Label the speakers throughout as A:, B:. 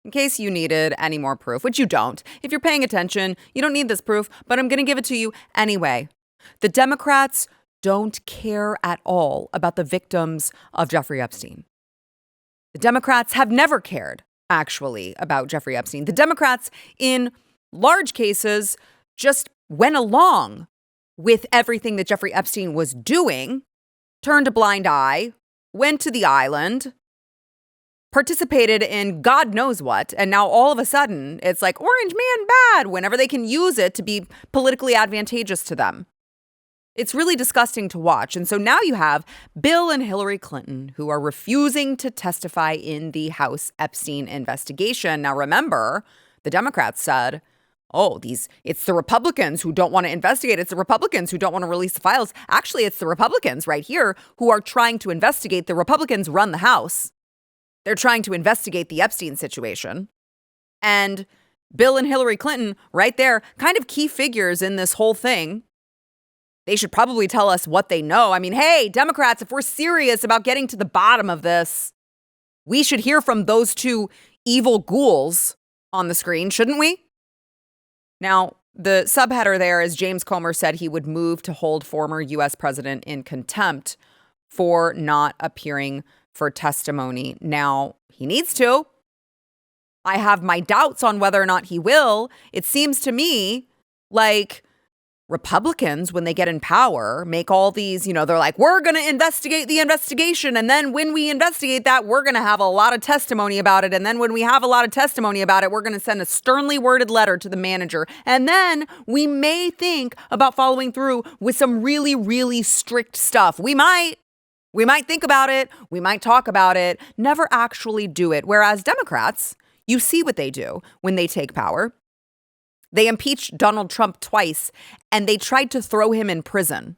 A: in case you needed any more proof, which you don't. If you're paying attention, you don't need this proof, but I'm going to give it to you anyway. The Democrats don't care at all about the victims of Jeffrey Epstein. The Democrats have never cared, actually, about Jeffrey Epstein. The Democrats, in large cases, just went along with everything that Jeffrey Epstein was doing, turned a blind eye, went to the island, participated in God knows what, and now all of a sudden it's like orange man bad whenever they can use it to be politically advantageous to them. It's really disgusting to watch. And so now you have Bill and Hillary Clinton who are refusing to testify in the House Epstein investigation. Now remember, the Democrats said, it's the Republicans who don't want to investigate. It's the Republicans who don't want to release the files. Actually, it's the Republicans right here who are trying to investigate. The Republicans run the House. They're trying to investigate the Epstein situation. And Bill and Hillary Clinton right there, kind of key figures in this whole thing. They should probably tell us what they know. I mean, hey, Democrats, if we're serious about getting to the bottom of this, we should hear from those two evil ghouls on the screen, shouldn't we? Now, the subheader there is James Comer said he would move to hold former U.S. president in contempt for not appearing for testimony. Now, he needs to. I have my doubts on whether or not he will. It seems to me like Republicans, when they get in power, make all these, they're like, we're going to investigate the investigation. And then when we investigate that, we're going to have a lot of testimony about it. And then when we have a lot of testimony about it, we're going to send a sternly worded letter to the manager. And then we may think about following through with some really, really strict stuff. We might think about it. We might talk about it, never actually do it. Whereas Democrats, you see what they do when they take power. They impeached Donald Trump twice, and they tried to throw him in prison.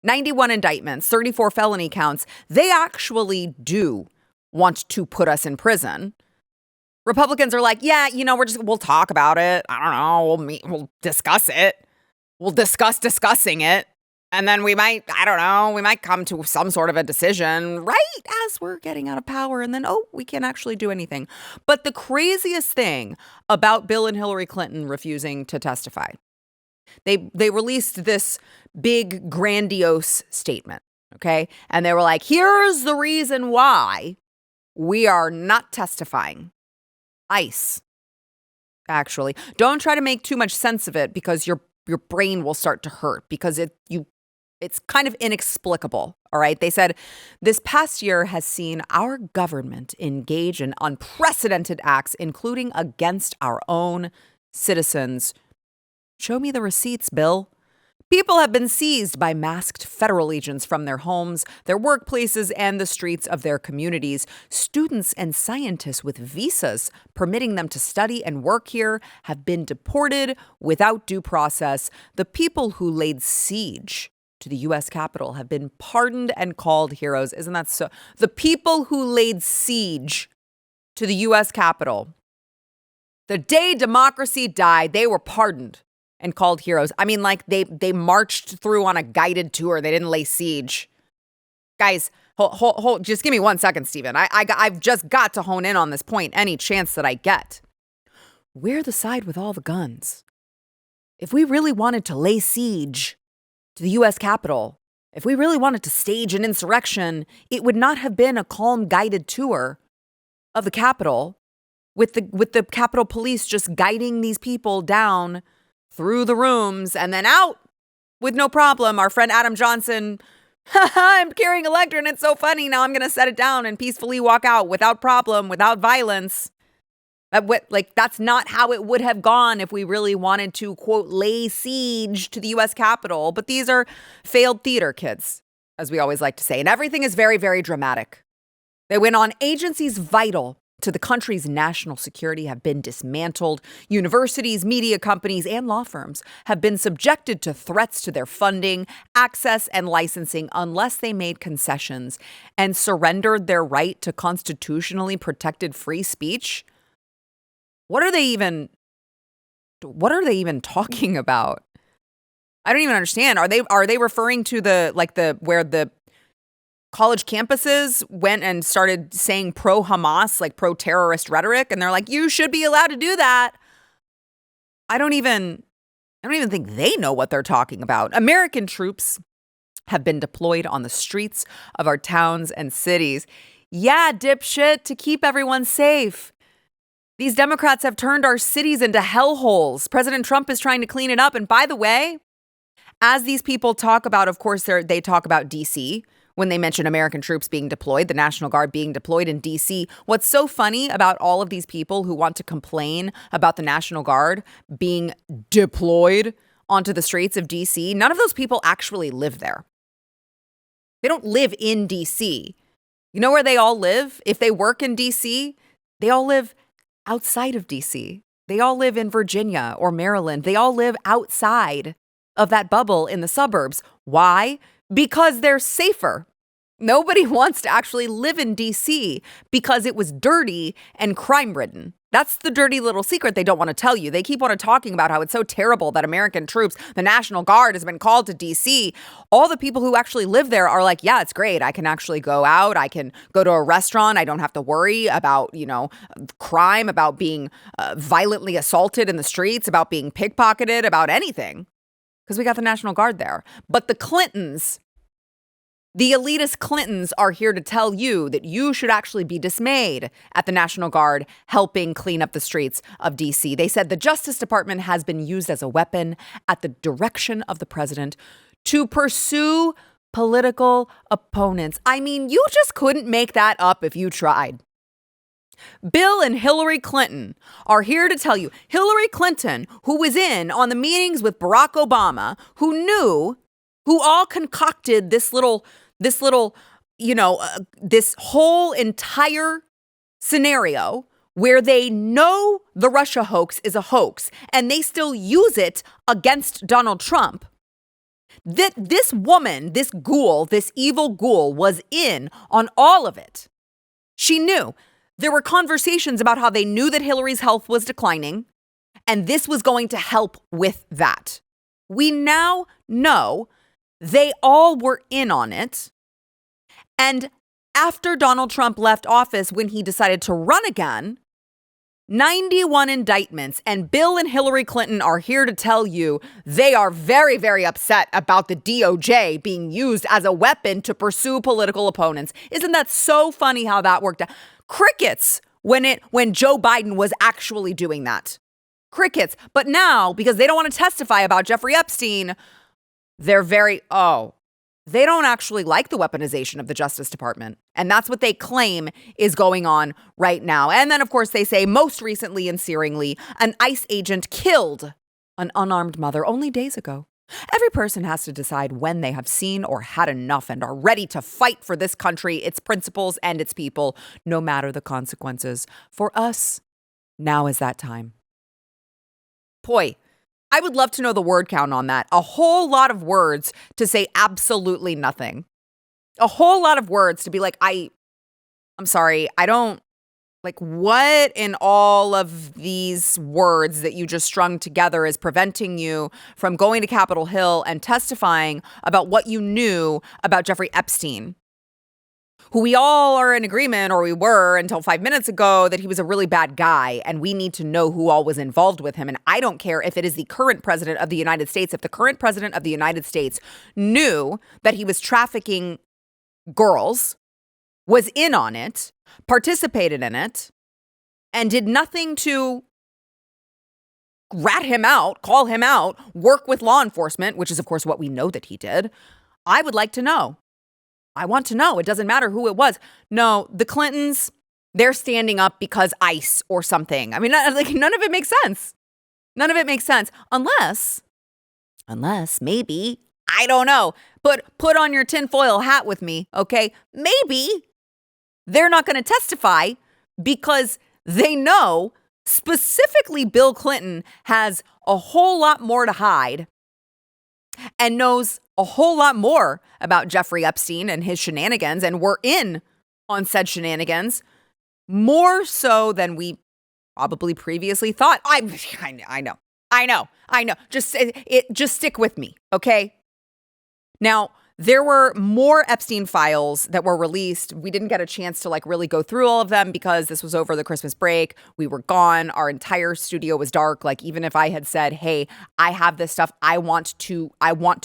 A: 91 indictments, 34 felony counts. They actually do want to put us in prison. Republicans are like, yeah, we'll talk about it. I don't know. We'll discuss it. We'll discuss discussing it. And then we might come to some sort of a decision right as we're getting out of power. And then, we can't actually do anything. But the craziest thing about Bill and Hillary Clinton refusing to testify, they released this big grandiose statement. Okay. And they were like, here's the reason why we are not testifying. ICE. Actually, don't try to make too much sense of it because your brain will start to hurt because it's kind of inexplicable, all right? They said, this past year has seen our government engage in unprecedented acts, including against our own citizens. Show me the receipts, Bill. People have been seized by masked federal agents from their homes, their workplaces, and the streets of their communities. Students and scientists with visas permitting them to study and work here have been deported without due process. The people who laid siege to the U.S. Capitol have been pardoned and called heroes. Isn't that so? The people who laid siege to the U.S. Capitol, the day democracy died, they were pardoned and called heroes. I mean, like they marched through on a guided tour. They didn't lay siege. Guys, hold just give me 1 second, Stephen. I've just got to hone in on this point any chance that I get. We're the side with all the guns. If we really wanted to lay siege to the U.S. Capitol, if we really wanted to stage an insurrection, it would not have been a calm guided tour of the Capitol with the Capitol Police just guiding these people down through the rooms and then out with no problem. Our friend Adam Johnson, I'm carrying a lectern. It's so funny. Now I'm going to set it down and peacefully walk out without problem, without violence. That's not how it would have gone if we really wanted to, quote, lay siege to the U.S. Capitol. But these are failed theater kids, as we always like to say. And everything is very, very dramatic. They went on, agencies vital to the country's national security have been dismantled. Universities, media companies, and law firms have been subjected to threats to their funding, access, and licensing unless they made concessions and surrendered their right to constitutionally protected free speech. What are they even talking about? I don't even understand. Are they referring to where the college campuses went and started saying pro-Hamas, like pro-terrorist rhetoric, and they're like, you should be allowed to do that. I don't even think they know what they're talking about. American troops have been deployed on the streets of our towns and cities. Yeah, dipshit, to keep everyone safe. These Democrats have turned our cities into hellholes. President Trump is trying to clean it up. And by the way, as these people talk about, of course, they talk about D.C. when they mention American troops being deployed, the National Guard being deployed in D.C. What's so funny about all of these people who want to complain about the National Guard being deployed onto the streets of D.C., none of those people actually live there. They don't live in D.C. You know where they all live? If they work in D.C., they all live outside of D.C. They all live in Virginia or Maryland. They all live outside of that bubble in the suburbs. Why? Because they're safer. Nobody wants to actually live in D.C. because it was dirty and crime-ridden. That's the dirty little secret they don't want to tell you. They keep on talking about how it's so terrible that American troops, the National Guard, has been called to D.C. All the people who actually live there are like, yeah, it's great. I can actually go out. I can go to a restaurant. I don't have to worry about, crime, about being violently assaulted in the streets, about being pickpocketed, about anything. Because we got the National Guard there. But the Clintons, the elitist Clintons, are here to tell you that you should actually be dismayed at the National Guard helping clean up the streets of D.C. They said the Justice Department has been used as a weapon at the direction of the president to pursue political opponents. I mean, you just couldn't make that up if you tried. Bill and Hillary Clinton are here to tell you. Hillary Clinton, who was in on the meetings with Barack Obama, who all concocted this whole entire scenario where they know the Russia hoax is a hoax and they still use it against Donald Trump. This woman, this ghoul, this evil ghoul was in on all of it. She knew. There were conversations about how they knew that Hillary's health was declining, and this was going to help with that. We now know they all were in on it. And after Donald Trump left office, when he decided to run again, 91 indictments, and Bill and Hillary Clinton are here to tell you they are very, very upset about the DOJ being used as a weapon to pursue political opponents. Isn't that so funny how that worked out? Crickets when Joe Biden was actually doing that. Crickets. But now, because they don't want to testify about Jeffrey Epstein, they don't actually like the weaponization of the Justice Department. And that's what they claim is going on right now. And then, of course, they say most recently and searingly, an ICE agent killed an unarmed mother only days ago. Every person has to decide when they have seen or had enough and are ready to fight for this country, its principles, and its people, no matter the consequences. For us, now is that time. Boy, I would love to know the word count on that. A whole lot of words to say absolutely nothing. A whole lot of words to be like, I'm sorry, I don't, like, what in all of these words that you just strung together is preventing you from going to Capitol Hill and testifying about what you knew about Jeffrey Epstein, who we all are in agreement, or we were until 5 minutes ago, that he was a really bad guy, and we need to know who all was involved with him. And I don't care if it is the current president of the United States. If the current president of the United States knew that he was trafficking girls, was in on it, participated in it, and did nothing to rat him out, call him out, work with law enforcement, which is, of course, what we know that he did, I would like to know. I want to know. It doesn't matter who it was. No, the Clintons, they're standing up because ICE or something. I mean, none of it makes sense. None of it makes sense. Unless maybe, I don't know, but put on your tinfoil hat with me, okay? Maybe they're not going to testify because they know specifically Bill Clinton has a whole lot more to hide and knows a whole lot more about Jeffrey Epstein and his shenanigans, and we're in on said shenanigans more so than we probably previously thought. I know. Just stick with me, okay? Now, There were more Epstein files that were released. We didn't get a chance to really go through all of them because this was over the Christmas break. We were gone. Our entire studio was dark. Even if I had said, hey, I have this stuff, I want to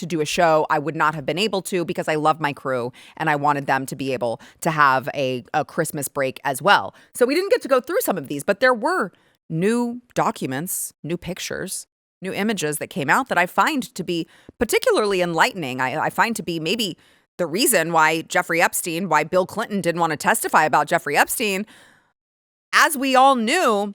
A: do a show, I would not have been able to because I love my crew and I wanted them to be able to have a Christmas break as well. So we didn't get to go through some of these, but there were new documents, new pictures, new images that came out that I find to be particularly enlightening. I find to be maybe the reason why why Bill Clinton didn't want to testify about Jeffrey Epstein. As we all knew,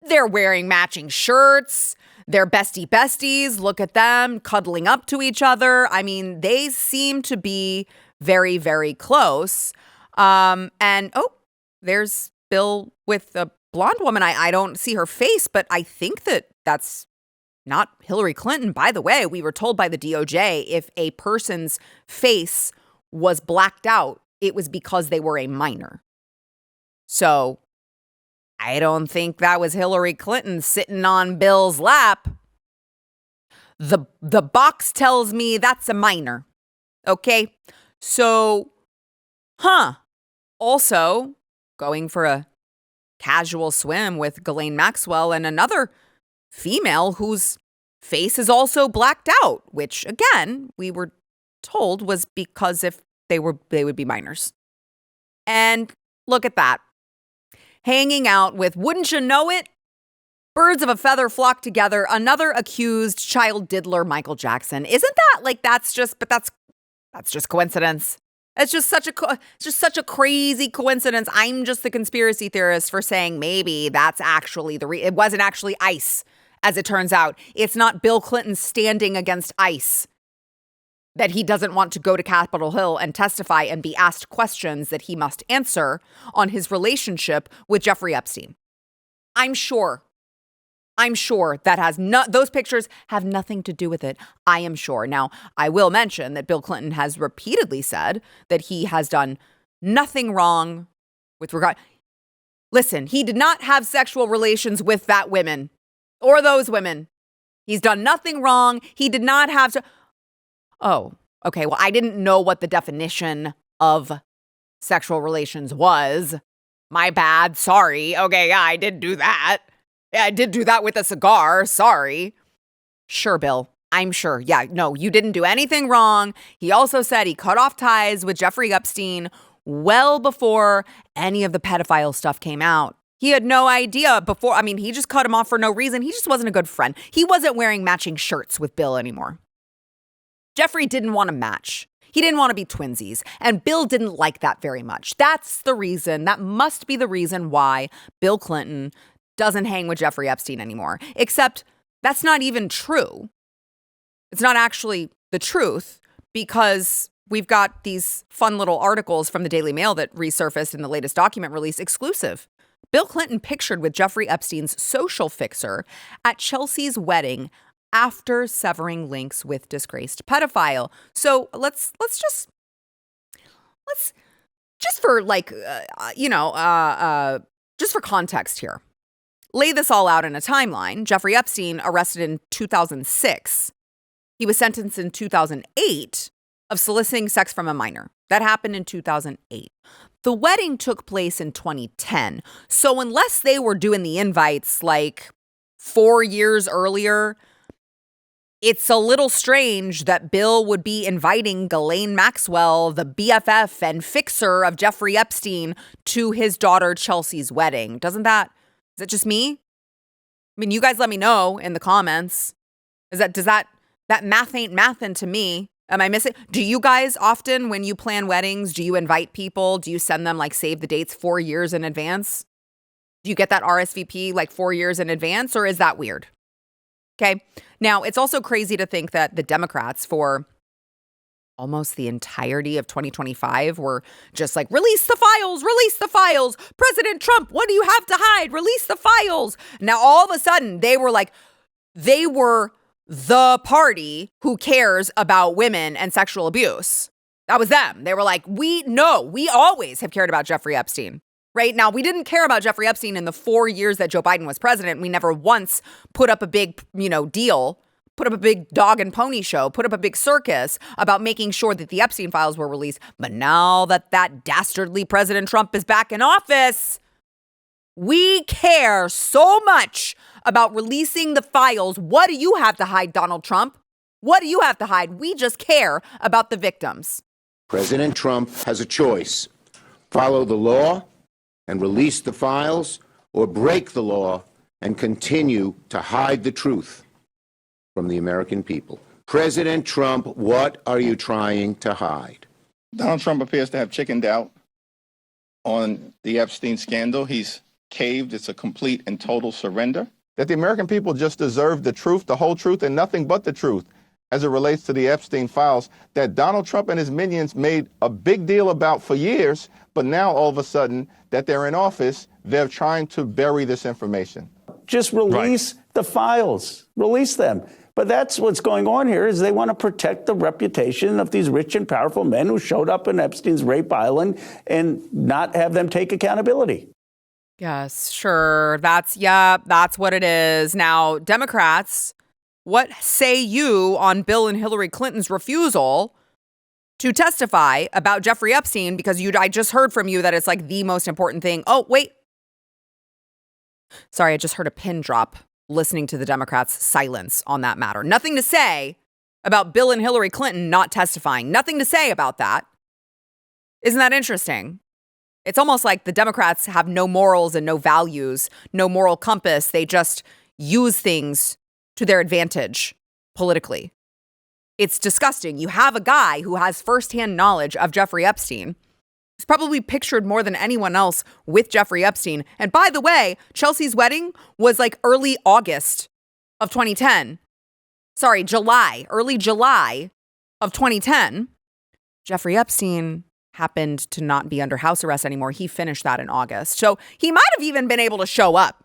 A: they're wearing matching shirts. They're besties. Look at them cuddling up to each other. I mean, they seem to be very, very close. There's Bill with a blonde woman. I don't see her face, but I think that's not Hillary Clinton. By the way, we were told by the DOJ if a person's face was blacked out, it was because they were a minor. So I don't think that was Hillary Clinton sitting on Bill's lap. The box tells me that's a minor. Okay? So, also going for a casual swim with Ghislaine Maxwell and another female whose face is also blacked out, which again, we were told was because if they would be minors. And look at that. Hanging out with, wouldn't you know it? Birds of a feather flock together, another accused child diddler, Michael Jackson. Isn't that that's just coincidence. It's just such a crazy coincidence. I'm just the conspiracy theorist for saying maybe that's actually it wasn't actually ICE. As it turns out, it's not Bill Clinton standing against ICE that he doesn't want to go to Capitol Hill and testify and be asked questions that he must answer on his relationship with Jeffrey Epstein. I'm sure that those pictures have nothing to do with it. I am sure. Now, I will mention that Bill Clinton has repeatedly said that he has done nothing wrong with regard. Listen, he did not have sexual relations with that woman or those women. He's done nothing wrong. He did not have to. Oh, okay. Well, I didn't know what the definition of sexual relations was. My bad. Sorry. Okay, yeah, I did do that. Yeah, I did do that with a cigar. Sorry. Sure, Bill. I'm sure. Yeah, no, you didn't do anything wrong. He also said he cut off ties with Jeffrey Epstein well before any of the pedophile stuff came out. He had no idea before. I mean, he just cut him off for no reason. He just wasn't a good friend. He wasn't wearing matching shirts with Bill anymore. Jeffrey didn't want to match. He didn't want to be twinsies. And Bill didn't like that very much. That's the reason. That must be the reason why Bill Clinton doesn't hang with Jeffrey Epstein anymore. Except that's not even true. It's not actually the truth because we've got these fun little articles from the Daily Mail that resurfaced in the latest document release exclusive. Bill Clinton pictured with Jeffrey Epstein's social fixer at Chelsea's wedding after severing links with disgraced pedophile. So let's just for just for context here, lay this all out in a timeline. Jeffrey Epstein arrested in 2006. He was sentenced in 2008 of soliciting sex from a minor. That happened in 2008. The wedding took place in 2010. So unless they were doing the invites 4 years earlier, it's a little strange that Bill would be inviting Ghislaine Maxwell, the BFF and fixer of Jeffrey Epstein, to his daughter Chelsea's wedding. Is it just me? I mean, you guys let me know in the comments. That math ain't mathin' to me. Am I missing? Do you guys often, when you plan weddings, do you invite people? Do you send them save the dates 4 years in advance? Do you get that RSVP 4 years in advance, or is that weird? Okay. Now, it's also crazy to think that the Democrats for almost the entirety of 2025 were just release the files. President Trump, what do you have to hide? Release the files. Now, all of a sudden, they were the party who cares about women and sexual abuse. That was them. They were we always have cared about Jeffrey Epstein. Right now, we didn't care about Jeffrey Epstein in the 4 years that Joe Biden was president. We never once put up a big, deal put up a big dog and pony show, put up a big circus about making sure that the Epstein files were released. But now that dastardly President Trump is back in office, we care so much about releasing the files. What do you have to hide, Donald Trump? What do you have to hide? We just care about the victims.
B: President Trump has a choice. Follow the law and release the files, or break the law and continue to hide the truth from the American people. President Trump, what are you trying to hide?
C: Donald Trump appears to have chickened out on the Epstein scandal. He's caved. It's a complete and total surrender. That the American people just deserve the truth, the whole truth, and nothing but the truth as it relates to the Epstein files that Donald Trump and his minions made a big deal about for years, but now all of a sudden that they're in office, they're trying to bury this information.
D: Just release the files, release them. But that's what's going on here is they want to protect the reputation of these rich and powerful men who showed up in Epstein's rape island and not have them take accountability.
A: Yes, sure. That's what it is. Now, Democrats, what say you on Bill and Hillary Clinton's refusal to testify about Jeffrey Epstein? Because I just heard from you that it's like the most important thing. Oh, wait. Sorry, I just heard a pin drop listening to the Democrats' silence on that matter. Nothing to say about Bill and Hillary Clinton not testifying. Nothing to say about that. Isn't that interesting? It's almost like the Democrats have no morals and no values, no moral compass. They just use things to their advantage politically. It's disgusting. You have a guy who has firsthand knowledge of Jeffrey Epstein. He's probably pictured more than anyone else with Jeffrey Epstein. And by the way, Chelsea's wedding was like early August of 2010. Sorry, early July of 2010. Jeffrey Epstein happened to not be under house arrest anymore. He finished that in August. So he might have even been able to show up.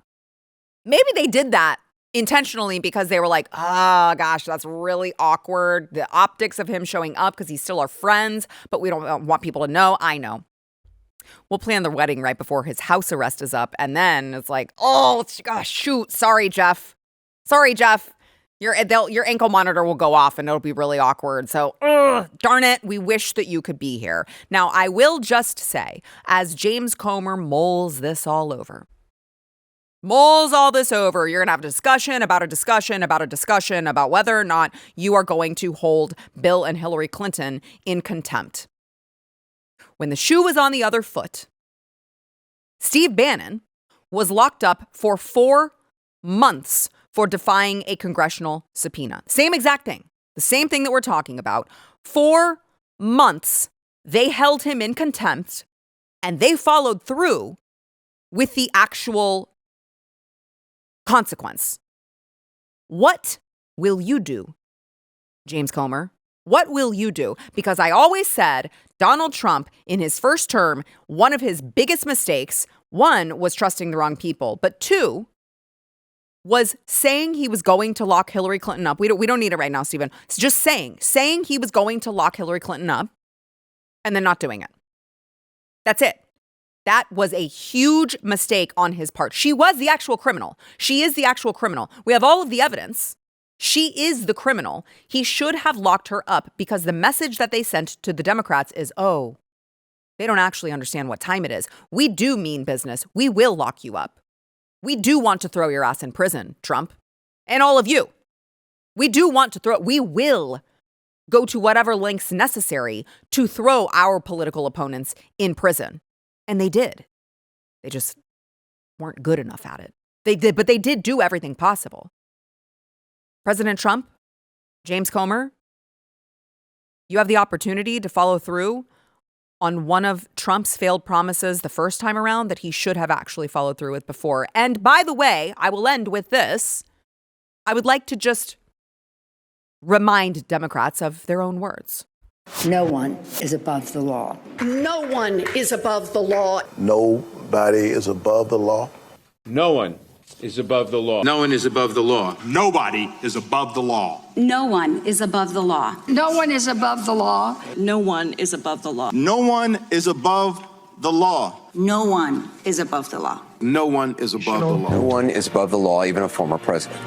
A: Maybe they did that intentionally because they were like, oh gosh, that's really awkward. The optics of him showing up because he's still our friends, but we don't want people to know. I know. We'll plan the wedding right before his house arrest is up. And then it's like, oh, gosh, shoot. Sorry, Jeff. Your ankle monitor will go off and it'll be really awkward. So, darn it, we wish that you could be here. Now, I will just say, as James Comer mulls all this over, you're going to have a discussion about whether or not you are going to hold Bill and Hillary Clinton in contempt. When the shoe was on the other foot, Steve Bannon was locked up for 4 months for defying a congressional subpoena. Same exact thing. The same thing that we're talking about. 4 months, they held him in contempt, and they followed through with the actual consequence. What will you do, James Comer? What will you do? Because I always said Donald Trump, in his first term, one of his biggest mistakes, 1, was trusting the wrong people, but 2, was saying he was going to lock Hillary Clinton up. We don't need it right now, Stephen. It's just saying he was going to lock Hillary Clinton up and then not doing it. That's it. That was a huge mistake on his part. She was the actual criminal. She is the actual criminal. We have all of the evidence. She is the criminal. He should have locked her up because the message that they sent to the Democrats is, oh, they don't actually understand what time it is. We do mean business. We will lock you up. We do want to throw your ass in prison, Trump, and all of you. We will go to whatever lengths necessary to throw our political opponents in prison. And they did. They just weren't good enough at it. They did do everything possible. President Trump, James Comer, you have the opportunity to follow through on one of Trump's failed promises the first time around that he should have actually followed through with before. And by the way, I will end with this. I would like to just remind Democrats of their own words.
E: No one is above the law.
F: No one is above the law.
G: Nobody is above the law.
H: No one is above the law.
B: No one is above the law.
I: Nobody is above the law.
J: No one is above the law.
F: No one is above the law.
J: No one is above the law.
I: No one is above the law.
J: No one is above the law.
B: No one is above the law.
K: No one is above the law, even a former president.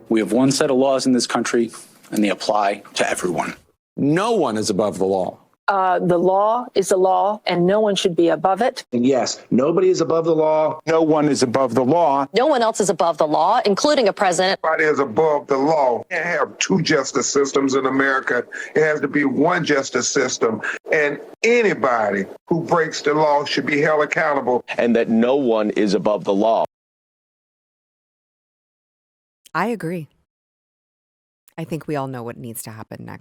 K: We have one set of laws in this country, and they apply to everyone.
L: No one is above the law.
M: The law is the law, and no one should be above it.
N: And yes, nobody is above the law.
O: No one is above the law.
P: No one else is above the law, including a president.
Q: Nobody is above the law. You can't have two justice systems in America. It has to be one justice system. And anybody who breaks the law should be held accountable.
N: And that no one is above the law.
A: I agree. I think we all know what needs to happen next.